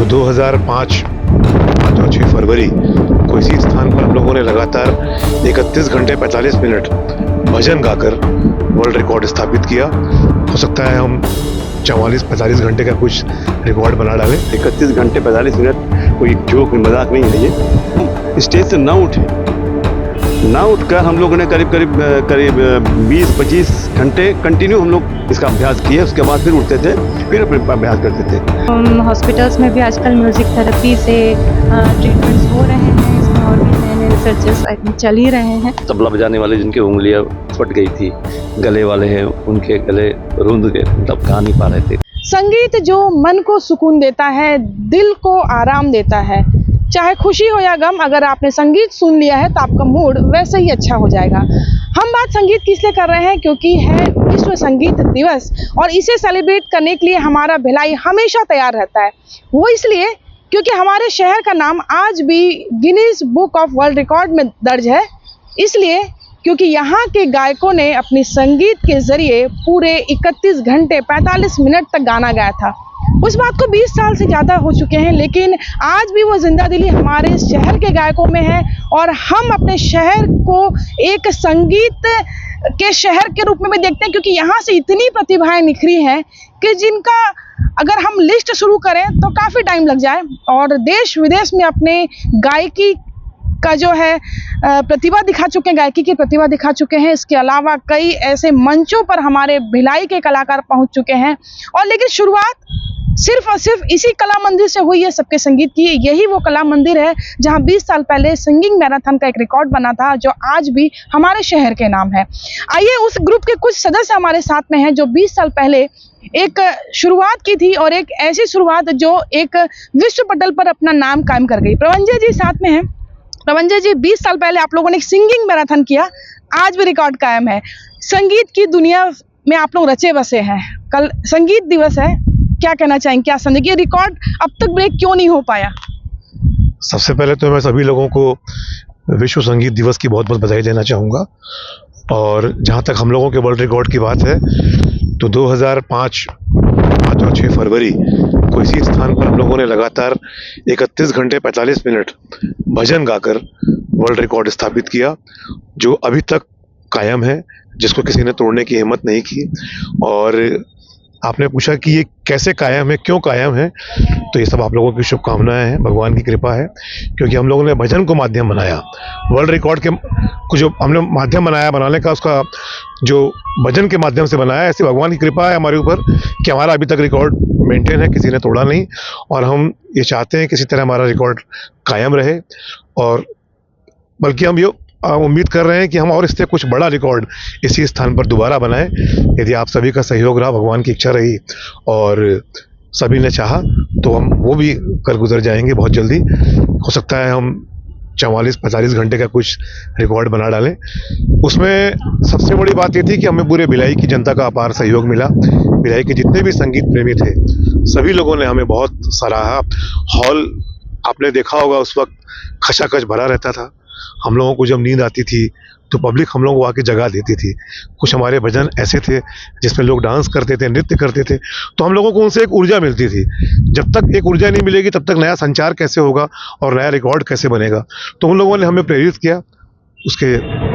तो 2005 5 और 6 फरवरी को इसी स्थान पर हम लोगों ने लगातार 31 घंटे 45 मिनट भजन गाकर वर्ल्ड रिकॉर्ड स्थापित किया। हो सकता है हम 44-45 घंटे का कुछ रिकॉर्ड बना डालें। 31 घंटे 45 मिनट कोई जोक मजाक नहीं है ये। स्टेज से ना उठकर हम लोगों ने करीब 20-25 घंटे कंटिन्यू हम लोग इसका अभ्यास किए। उसके बाद फिर उठते थे, फिर अपने अभ्यास करते थे। हॉस्पिटल्स में भी आजकल म्यूज़िक थेरेपी से ट्रीटमेंट्स हो रहे हैं। इसमें और भी नए रिसर्चेस आई थिंक चल ही रहे हैं। तबला बजाने वाले जिनकी उंगलियां फट गई थी, गले वाले हैं उनके गले रूंध गए, मतलब गा नहीं पा रहे थे। संगीत जो मन को सुकून देता है, दिल को आराम देता है। चाहे खुशी हो या गम, अगर आपने संगीत सुन लिया है तो आपका मूड वैसे ही अच्छा हो जाएगा। हम बात संगीत की इसलिए कर रहे हैं क्योंकि है विश्व संगीत दिवस और इसे सेलिब्रेट करने के लिए हमारा भिलाई हमेशा तैयार रहता है। वो इसलिए क्योंकि हमारे शहर का नाम आज भी Guinness book of world record में दर्ज है। इसलिए क्योंकि यहाँ के गायकों ने अपनी संगीत के जरिए पूरे 31 घंटे 45 मिनट तक गाना गाया था। उस बात को 20 साल से ज़्यादा हो चुके हैं, लेकिन आज भी वो जिंदा दिली हमारे शहर के गायकों में है और हम अपने शहर को एक संगीत के शहर के रूप में भी देखते हैं क्योंकि यहाँ से इतनी प्रतिभाएं निखरी हैं कि जिनका अगर हम लिस्ट शुरू करें तो काफ़ी टाइम लग जाए और देश विदेश में अपने गायकी का जो है प्रतिभा दिखा चुके हैं, गायकी की प्रतिभा दिखा चुके हैं। इसके अलावा कई ऐसे मंचों पर हमारे भिलाई के कलाकार पहुंच चुके हैं और लेकिन शुरुआत सिर्फ और सिर्फ इसी कला मंदिर से हुई है सबके संगीत की। यही वो कला मंदिर है जहां 20 साल पहले सिंगिंग मैराथन का एक रिकॉर्ड बना था जो आज भी हमारे शहर के नाम है। आइए उस ग्रुप के कुछ सदस्य हमारे साथ में हैं जो 20 साल पहले एक शुरुआत की थी और एक ऐसी शुरुआत जो एक विश्व पटल पर अपना नाम कायम कर गई। प्रवंजय जी साथ में हैं। प्रवंजय जी, 20 साल पहले आप लोगों ने एक सिंगिंग मैराथन किया, आज भी रिकॉर्ड कायम है। संगीत की दुनिया में आप लोग रचे बसे हैं। कल संगीत दिवस है, क्या कहना चाहेंगे? क्या समझे ये रिकॉर्ड अब तक ब्रेक क्यों नहीं हो पाया? सबसे पहले तो मैं सभी लोगों को विश्व संगीत दिवस की बहुत बहुत बधाई देना चाहूँगा। और जहाँ तक हम लोगों के वर्ल्ड रिकॉर्ड की बात है तो 2005 5 और 6 फरवरी को इसी स्थान पर हम लोगों ने लगातार 31 घंटे 45 मिनट भजन गाकर वर्ल्ड रिकॉर्ड स्थापित किया जो अभी तक कायम है, जिसको किसी ने तोड़ने की हिम्मत नहीं की। और आपने पूछा कि ये कैसे कायम है, क्यों कायम है, तो ये सब आप लोगों की शुभकामनाएं हैं, भगवान की कृपा है। क्योंकि हम लोगों ने भजन को माध्यम बनाया, वर्ल्ड रिकॉर्ड के कुछ जो हमने माध्यम बनाया बनाने का, उसका जो भजन के माध्यम से बनाया, ऐसी भगवान की कृपा है हमारे ऊपर कि हमारा अभी तक रिकॉर्ड मेंटेन है, किसी ने तोड़ा नहीं। और हम ये चाहते हैं किसी तरह हमारा रिकॉर्ड कायम रहे और बल्कि हम ये उम्मीद कर रहे हैं कि हम और इससे कुछ बड़ा रिकॉर्ड इसी स्थान पर दोबारा बनाएं। यदि आप सभी का सहयोग रहा, भगवान की इच्छा रही और सभी ने चाहा तो हम वो भी कर गुजर जाएंगे बहुत जल्दी। हो सकता है हम 44-45 घंटे का कुछ रिकॉर्ड बना डालें। उसमें सबसे बड़ी बात ये थी कि हमें पूरे भिलाई की जनता का अपार सहयोग मिला। भिलाई के जितने भी संगीत प्रेमी थे सभी लोगों ने हमें बहुत सराहा। हॉल आपने देखा होगा उस वक्त खचाखच भरा रहता था। हम लोगों को जब नींद आती थी तो पब्लिक हम लोगों को आके जगा देती थी। कुछ हमारे भजन ऐसे थे जिसमें लोग डांस करते थे, नृत्य करते थे, तो हम लोगों को उनसे एक ऊर्जा मिलती थी। जब तक एक ऊर्जा नहीं मिलेगी तब तक नया संचार कैसे होगा और नया रिकॉर्ड कैसे बनेगा। तो उन लोगों ने हमें प्रेरित किया,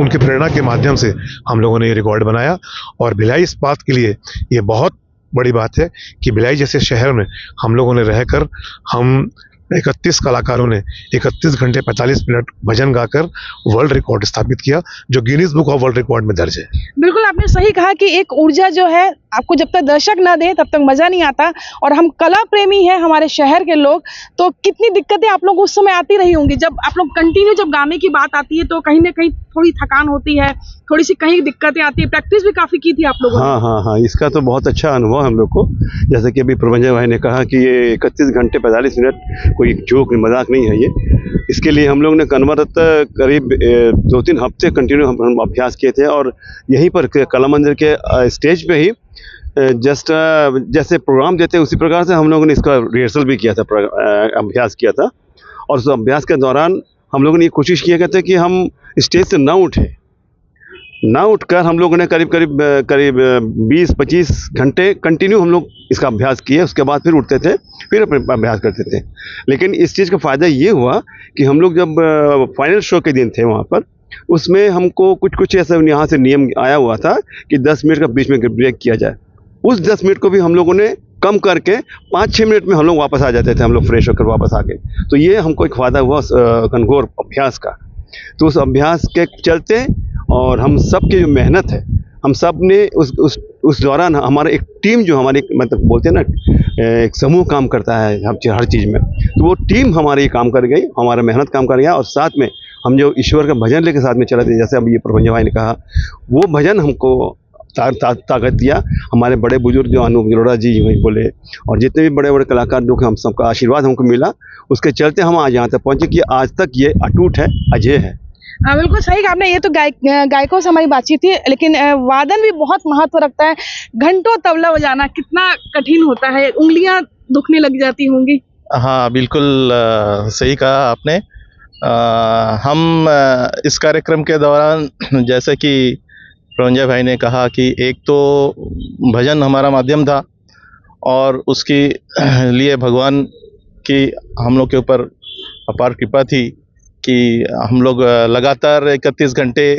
उनकी प्रेरणा के माध्यम से हम लोगों ने ये रिकॉर्ड बनाया। और भिलाई इस बात के लिए ये बहुत बड़ी बात है कि भिलाई जैसे शहर में हम लोगों ने रहकर हम 31 कलाकारों ने 31 घंटे 45 मिनट भजन गाकर वर्ल्ड रिकॉर्ड स्थापित किया जो Guinness book of world record में दर्ज है। बिल्कुल आपने सही कहा कि एक ऊर्जा जो है आपको जब तक दर्शक ना दे तब तक मजा नहीं आता। और हम कला प्रेमी हैं हमारे शहर के लोग, तो कितनी दिक्कतें आप लोग उस समय आती रही होंगी जब आप लोग कंटिन्यू जब गाने की बात आती है तो कहीं ना कहीं थोड़ी थकान होती है, थोड़ी सी कहीं दिक्कतें आती है। प्रैक्टिस भी काफी की थी आप लोगों ने। हाँ, इसका तो बहुत अच्छा अनुभव हम लोग को। जैसे कि अभी प्रवंजय भाई ने कहा कि ये 31 घंटे 45 मिनट कोई जोक मजाक नहीं है ये। इसके लिए हम लोग ने कन्वर्त करीब 2-3 हफ्ते कंटिन्यू हम अभ्यास किए थे और यहीं पर कला मंदिर के स्टेज पे ही जस्ट जैसे प्रोग्राम देते उसी प्रकार से हम लोगों ने इसका रिहर्सल भी किया था, अभ्यास किया था। और उस अभ्यास के दौरान हम लोगों ने ये कोशिश किया करते कि हम स्टेज से ना उठे, ना उठकर हम लोगों ने करीब 20-25 घंटे कंटिन्यू हम लोग इसका अभ्यास किए। उसके बाद फिर उठते थे, फिर अपने अभ्यास करते थे। लेकिन इस चीज़ का फ़ायदा ये हुआ कि हम लोग जब फाइनल शो के दिन थे वहाँ पर, उसमें हमको कुछ ऐसा यहाँ से नियम आया हुआ था कि 10 मिनट का बीच में ब्रेक किया जाए। उस 10 मिनट को भी हम लोगों ने कम करके 5-6 मिनट में हम लोग वापस आ जाते थे, हम लोग फ्रेश होकर वापस आ गए। तो ये हमको एक फ़ायदा हुआ घनघोर अभ्यास का। तो उस अभ्यास के चलते और हम सब की जो मेहनत है, हम सब ने उस दौरान हमारा एक टीम जो हमारे मतलब बोलते हैं ना, एक समूह काम करता है हर चीज़ में, तो वो टीम हमारी ये काम कर गई, हमारा मेहनत काम कर गया। और साथ में हम जो ईश्वर का भजन लेके साथ में चला थे, जैसे अब ये प्रभंजन भाई ने कहा, वो भजन हमको ताकत दिया। हमारे बड़े बुजुर्ग जो अनूप जलोटा जी वही बोले, और जितने भी बड़े बड़े कलाकार जो कि हम सबका आशीर्वाद हमको मिला, उसके चलते हम आज यहाँ तक पहुँचे कि आज तक ये अटूट है, अजय है। बिल्कुल सही कहा आपने। ये तो गायकों से हमारी बातचीत थी, लेकिन वादन भी बहुत महत्व रखता है। घंटों तबला बजाना कितना कठिन होता है, उंगलियां दुखने लग जाती होंगी। हाँ बिल्कुल सही कहा आपने। हम इस कार्यक्रम के दौरान जैसे कि प्रभंजय भाई ने कहा कि एक तो भजन हमारा माध्यम था, और उसके लिए भगवान की हम लोग के ऊपर अपार कृपा थी कि हम लोग लगातार 31 घंटे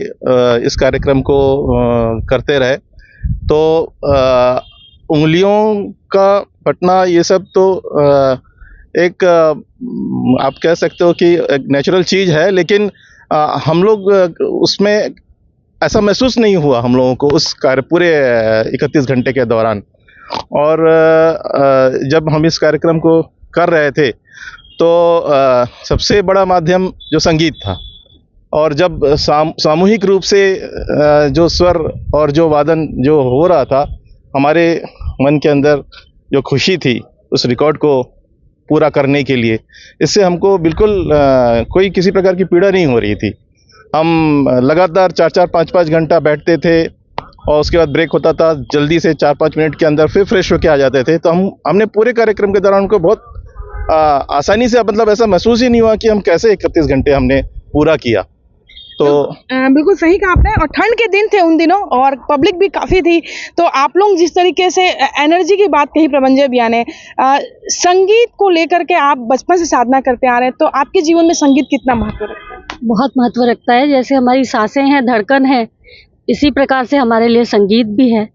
इस कार्यक्रम को करते रहे। तो उंगलियों का फटना ये सब तो एक आप कह सकते हो कि एक नेचुरल चीज़ है, लेकिन हम लोग उसमें ऐसा महसूस नहीं हुआ हम लोगों को उस पूरे 31 घंटे के दौरान। और जब हम इस कार्यक्रम को कर रहे थे तो सबसे बड़ा माध्यम जो संगीत था, और जब सामूहिक रूप से जो स्वर और जो वादन जो हो रहा था, हमारे मन के अंदर जो खुशी थी उस रिकॉर्ड को पूरा करने के लिए, इससे हमको बिल्कुल कोई किसी प्रकार की पीड़ा नहीं हो रही थी। हम लगातार 4-4, 5-5 घंटा बैठते थे, और उसके बाद ब्रेक होता था, जल्दी से 4-5 मिनट के अंदर फिर फ्रेश होके आ जाते थे। तो हमने पूरे कार्यक्रम के दौरान उनको बहुत आसानी से, मतलब ऐसा महसूस ही नहीं हुआ कि हम कैसे 31 घंटे हमने पूरा किया। तो बिल्कुल सही कहा आपने। और ठंड के दिन थे उन दिनों, और पब्लिक भी काफ़ी थी। तो आप लोग जिस तरीके से एनर्जी की बात कही प्रभंजय भैया ने, संगीत को लेकर के आप बचपन से साधना करते आ रहे हैं, तो आपके जीवन में संगीत कितना महत्व रखता है? बहुत महत्व रखता है। जैसे हमारी सांसें हैं, धड़कन है, इसी प्रकार से हमारे लिए संगीत भी है।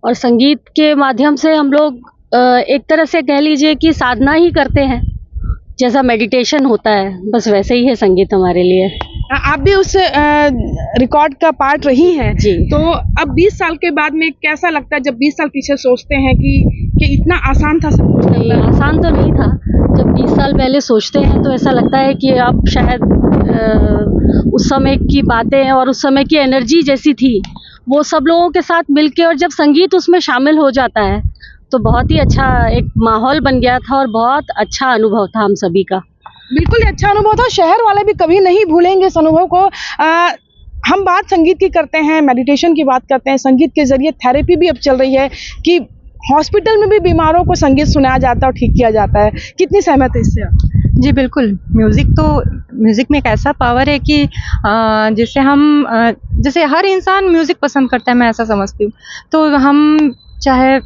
और संगीत के माध्यम से हम लोग एक तरह से कह लीजिए कि साधना ही करते हैं, जैसा मेडिटेशन होता है, बस वैसे ही है संगीत हमारे लिए। आप भी उस रिकॉर्ड का पार्ट रही हैं जी। तो अब 20 साल के बाद में कैसा लगता है, जब 20 साल पीछे सोचते हैं कि इतना आसान था सब कुछ करना? आसान तो नहीं था। जब 20 साल पहले सोचते हैं तो ऐसा लगता है कि अब शायद उस समय की बातें और उस समय की एनर्जी जैसी थी, वो सब लोगों के साथ मिलके, और जब संगीत उसमें शामिल हो जाता है तो बहुत ही अच्छा एक माहौल बन गया था, और बहुत अच्छा अनुभव था हम सभी का। बिल्कुल ही अच्छा अनुभव था। शहर वाले भी कभी नहीं भूलेंगे इस अनुभव को। हम बात संगीत की करते हैं, मेडिटेशन की बात करते हैं, संगीत के जरिए थेरेपी भी अब चल रही है कि हॉस्पिटल में भी बीमारों को संगीत सुनाया जाता है और ठीक किया जाता है। कितनी सहमत है इससे आप? जी बिल्कुल। म्यूज़िक में एक ऐसा पावर है कि जिससे हम जैसे हर इंसान म्यूज़िक पसंद करता है, मैं ऐसा समझती हूँ। तो हम चाहे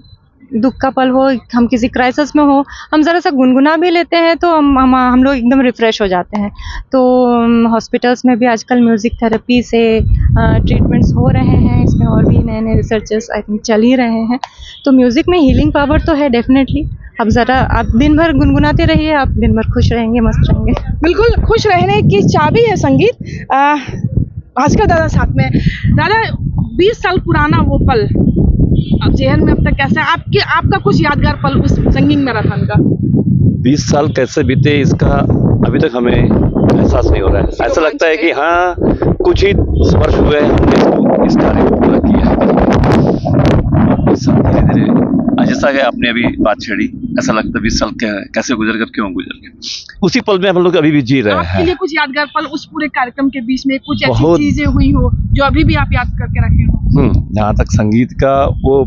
दुख का पल हो, हम किसी क्राइसिस में हो, हम ज़रा सा गुनगुना भी लेते हैं तो हम लोग एकदम रिफ़्रेश हो जाते हैं। तो हॉस्पिटल्स में भी आजकल म्यूज़िक थेरेपी से ट्रीटमेंट्स हो रहे हैं। इसमें और भी नए नए रिसर्चेस आई थिंक चल ही रहे हैं। तो म्यूज़िक में हीलिंग पावर तो है डेफिनेटली। अब ज़रा आप दिन भर गुनगुनाते रहिए, आप दिन भर खुश रहेंगे, मस्त रहेंगे। बिल्कुल, खुश रहने की चाबी है संगीत। भास्कर दादा साथ में। दादा, 20 साल पुराना वो पल अब जहन में अब तक कैसा है आपका कुछ यादगार पल उस संगीत मैराथन का? 20 साल कैसे बीते इसका अभी तक हमें एहसास नहीं हो रहा है। ऐसा लगता है कि हाँ, कुछ ही वर्ष हुए हमने इस कार्य को पूरा किया है। धीरे धीरे जैसा कि आपने अभी बात छेड़ी, ऐसा लगता है 20 साल कैसे गुजर गए, क्यों गुजर गए, उसी पल में हम लोग अभी भी जी रहे हैं। आपके लिए कुछ यादगार पल उस पूरे कार्यक्रम के बीच में कुछ ऐसी चीजें हुई हो जो अभी भी आप याद करके रखे हो? जहाँ तक संगीत का वो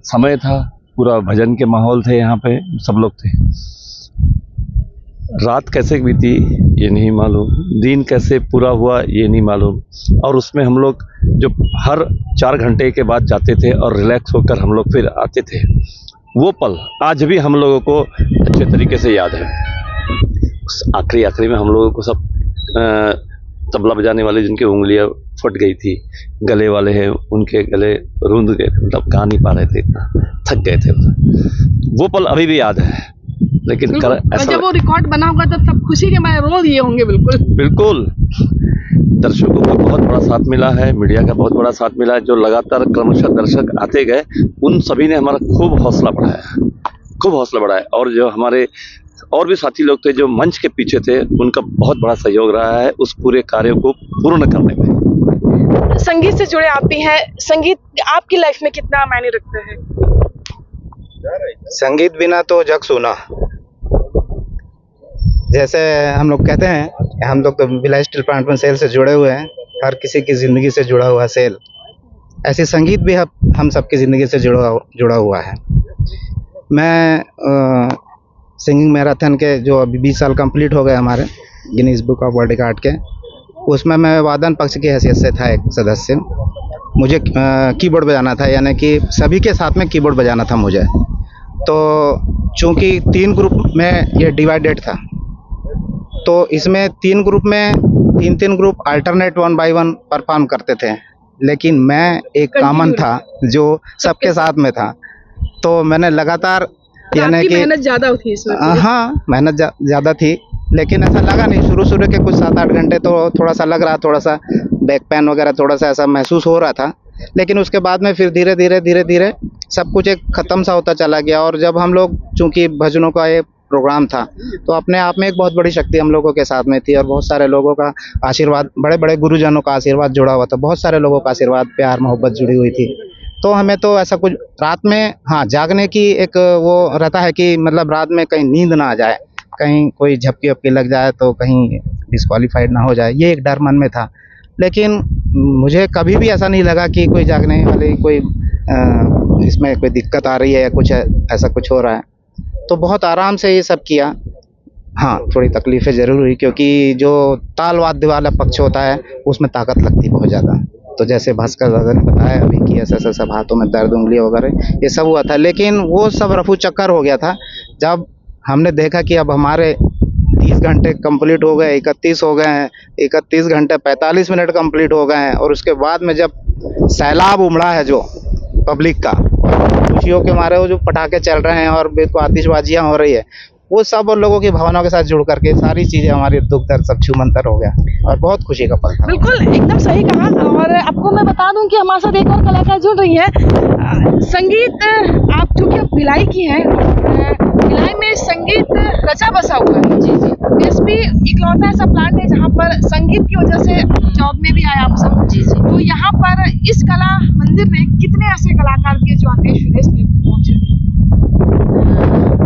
समय था, पूरा भजन के माहौल थे, यहाँ पे सब लोग थे, रात कैसे बीती ये नहीं मालूम, दिन कैसे पूरा हुआ ये नहीं मालूम। और उसमें हम लोग जो हर 4 घंटे के बाद जाते थे और रिलैक्स होकर हम लोग फिर आते थे, वो पल आज भी हम लोगों को अच्छे तरीके से याद है। आखिरी में हम लोगों को सब तबला बजाने वाले जिनकी उंगलियां फट गई थी, गले वाले हैं उनके गले रूंध गए थे, मतलब गा नहीं पा रहे थे, इतना थक गए थे। वो पल अभी भी याद है। लेकिन जब वो रिकॉर्ड बना होगा तब सब खुशी के मारे रो दिए होंगे। बिल्कुल दर्शकों का बहुत बड़ा साथ मिला है, मीडिया का बहुत बड़ा साथ मिला है, जो लगातार क्रमशः दर्शक आते गए उन सभी ने हमारा खूब हौसला बढ़ाया। और जो हमारे और भी साथी लोग थे जो मंच के पीछे थे, उनका बहुत बड़ा सहयोग रहा है उस पूरे कार्य को पूर्ण करने में। संगीत से जुड़े आप भी हैं, संगीत आपकी लाइफ में कितना मायने रखता है? संगीत बिना तो जग सुना। जैसे हम लोग कहते हैं, हम लोग तो भिलाई स्टील प्लांट में सेल से जुड़े हुए हैं, हर किसी की ज़िंदगी से जुड़ा हुआ सेल, ऐसे संगीत भी हम सबकी ज़िंदगी से जुड़ा हुआ है। मैं सिंगिंग मैराथन के जो अभी 20 साल कंप्लीट हो गए हमारे Guinness book of world record के, उसमें मैं वादन पक्ष की हैसियत से था एक सदस्य। मुझे कीबोर्ड बजाना था, यानी कि सभी के साथ में कीबोर्ड बजाना था मुझे। तो चूंकि 3 ग्रुप में ये डिवाइडेड था, तो इसमें 3 ग्रुप में 3 ग्रुप अल्टरनेट 1 बाय 1 परफॉर्म करते थे, लेकिन मैं एक कॉमन था जो सबके साथ में था। तो मैंने लगातार, यानी कि मेहनत ज़्यादा थी इसमें। हाँ, मेहनत ज़्यादा थी, लेकिन ऐसा लगा नहीं। शुरू के कुछ 7-8 घंटे तो थोड़ा सा लग रहा, थोड़ा सा बैक पेन वगैरह थोड़ा सा ऐसा महसूस हो रहा था, लेकिन उसके बाद में फिर धीरे धीरे सब कुछ एक ख़त्म सा होता चला गया। और जब हम लोग, चूँकि भजनों का ये प्रोग्राम था, तो अपने आप में एक बहुत बड़ी शक्ति हम लोगों के साथ में थी, और बहुत सारे लोगों का आशीर्वाद, बड़े बड़े गुरुजनों का आशीर्वाद जुड़ा हुआ था, बहुत सारे लोगों का आशीर्वाद, प्यार मोहब्बत जुड़ी हुई थी। तो हमें तो ऐसा कुछ रात में, हाँ, जागने की एक वो रहता है कि मतलब रात में कहीं नींद ना आ जाए, कहीं कोई झपकी वपकी लग जाए तो कहीं डिस्क्वालीफाइड ना हो जाए, ये एक डर मन में था। लेकिन मुझे कभी भी ऐसा नहीं लगा कि कोई जागने वाली कोई इसमें कोई दिक्कत आ रही है या कुछ ऐसा कुछ हो रहा है। तो बहुत आराम से ये सब किया। हाँ, थोड़ी तकलीफ़ें ज़रूर हुई, क्योंकि जो ताल वाद्य वाला पक्ष होता है उसमें ताकत लगती है बहुत ज़्यादा। तो जैसे भास्कर दादा ने बताया अभी कि ऐसा सब हाथों में दर्द, उंगली वगैरह ये सब हुआ था, लेकिन वो सब रफू चक्कर हो गया था जब हमने देखा कि अब हमारे 30 घंटे कंप्लीट हो गए, 31 हो गए हैं, 31 घंटे 45 मिनट कंप्लीट हो गए हैं। और उसके बाद में जब सैलाब उमड़ा है जो पब्लिक का, खुशियों के मारे वो जो पटाखे चल रहे हैं और आतिशबाजियाँ हो रही है, वो सब लोगों की भावनाओं के साथ जुड़ करके सारी चीज़ें, हमारी दुख दर्द सब छूमंतर हो गया और बहुत खुशी का पल था। बिल्कुल एकदम सही कहा। और आपको मैं बता दूं कि हमारे साथ एक और कलाकार जुड़ रही हैं। संगीत, आप चूँकि आप भिलाई की हैं, भिलाई में संगीत रचा बसा हुआ है। जी जी। एसपी इकलौता ऐसा प्लांट है जहाँ पर संगीत की वजह से जॉब में भी आए आप सब। जी जी। तो यहाँ पर इस कला मंदिर में कितने ऐसे कलाकार दिए जो देश विदेश में पहुँचे थे?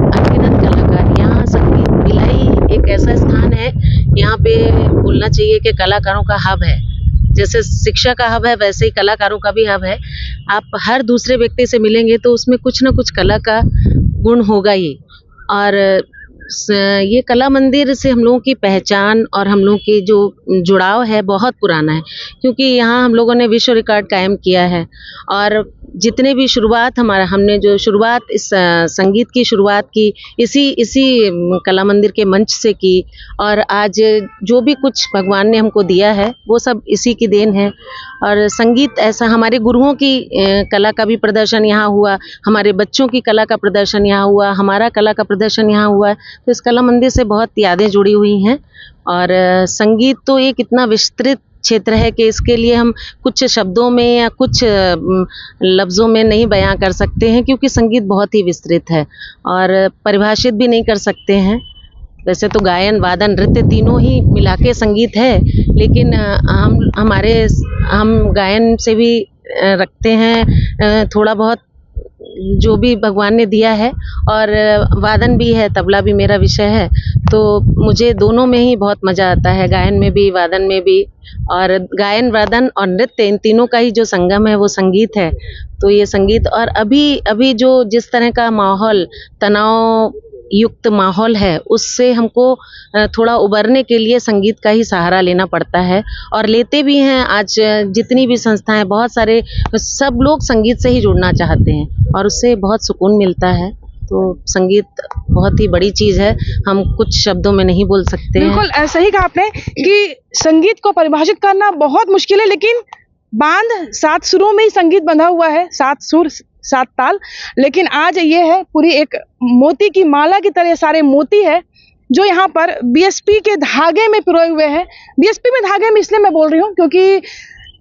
अनगिनत कलाकार। यहाँ संगीत भिलाई एक ऐसा स्थान है, यहाँ पे बोलना चाहिए कि कलाकारों का हब है। जैसे शिक्षा का हब है, वैसे ही कलाकारों का भी हब है। आप हर दूसरे व्यक्ति से मिलेंगे तो उसमें कुछ ना कुछ कला का गुण होगा ही। और ये कला मंदिर से हम लोगों की पहचान और हम लोगों की जो जुड़ाव है बहुत पुराना है, क्योंकि यहाँ हम लोगों ने विश्व रिकॉर्ड कायम किया है। और जितने भी शुरुआत हमने जो शुरुआत इस संगीत की शुरुआत की इसी कला मंदिर के मंच से की, और आज जो भी कुछ भगवान ने हमको दिया है वो सब इसी की देन है। और संगीत ऐसा, हमारे गुरुओं की कला का भी प्रदर्शन यहाँ हुआ, हमारे बच्चों की कला का प्रदर्शन यहाँ हुआ, हमारा कला का प्रदर्शन यहाँ हुआ। तो इस कला मंदिर से बहुत यादें जुड़ी हुई हैं। और संगीत तो एक इतना विस्तृत क्षेत्र है कि इसके लिए हम कुछ शब्दों में या कुछ लफ्ज़ों में नहीं बयां कर सकते हैं, क्योंकि संगीत बहुत ही विस्तृत है और परिभाषित भी नहीं कर सकते हैं। वैसे तो गायन, वादन, नृत्य तीनों ही मिला के संगीत है, लेकिन हम गायन से भी रखते हैं थोड़ा बहुत जो भी भगवान ने दिया है, और वादन भी है, तबला भी मेरा विषय है। तो मुझे दोनों में ही बहुत मज़ा आता है, गायन में भी, वादन में भी। और गायन, वादन और नृत्य, इन तीनों का ही जो संगम है वो संगीत है। तो ये संगीत, और अभी जो जिस तरह का माहौल, तनाव युक्त माहौल है उससे हमको थोड़ा उबरने के लिए संगीत का ही सहारा लेना पड़ता है और लेते भी हैं। आज जितनी भी संस्थाएं, बहुत सारे सब लोग संगीत से ही जुड़ना चाहते हैं और उससे बहुत सुकून मिलता है। तो संगीत बहुत ही बड़ी चीज़ है, हम कुछ शब्दों में नहीं बोल सकते हैं। बिल्कुल ऐसा ही कहा आपने कि संगीत को परिभाषित करना बहुत मुश्किल है, लेकिन बांध 7 सुरों में ही संगीत बंधा हुआ है, 7 सुर 7 ताल। लेकिन आज ये है पूरी एक मोती की माला की तरह सारे मोती है जो यहाँ पर बीएसपी के धागे में पिरोए हुए हैं। बीएसपी में धागे में इसलिए मैं बोल रही हूँ क्योंकि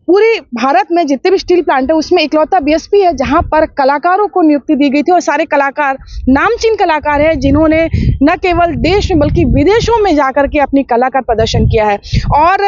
पूरी भारत में जितने भी स्टील प्लांट है उसमें इकलौता बीएसपी है जहाँ पर कलाकारों को नियुक्ति दी गई थी और सारे कलाकार नामचीन कलाकार हैं जिन्होंने न केवल देश में बल्कि विदेशों में जाकर के अपनी कला का प्रदर्शन किया है। और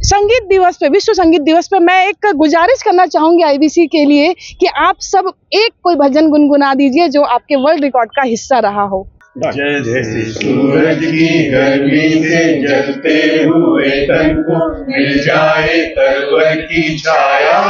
संगीत दिवस पे, विश्व संगीत दिवस पे मैं एक गुजारिश करना चाहूँगी आईबीसी के लिए कि आप सब एक कोई भजन गुनगुना दीजिए जो आपके वर्ल्ड रिकॉर्ड का हिस्सा रहा हो। जैसे सूरज की गर्मी से जलते हुए तन को मिल जाए तरवर की छाया,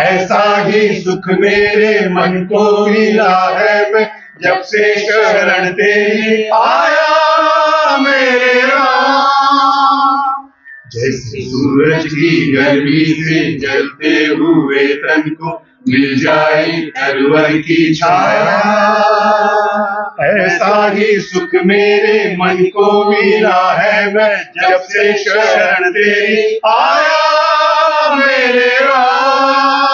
ऐसा ही सुख मेरे मन को मिला है मैं जब से शरण तेरी आया मेरे राम। जैसे सूरज की गर्मी से जलते हुए तन को मिल जाए तरवर की छाया, ऐसा ही सुख मेरे मन को मिला है मैं जब से शरण तेरी आया मेरे राम।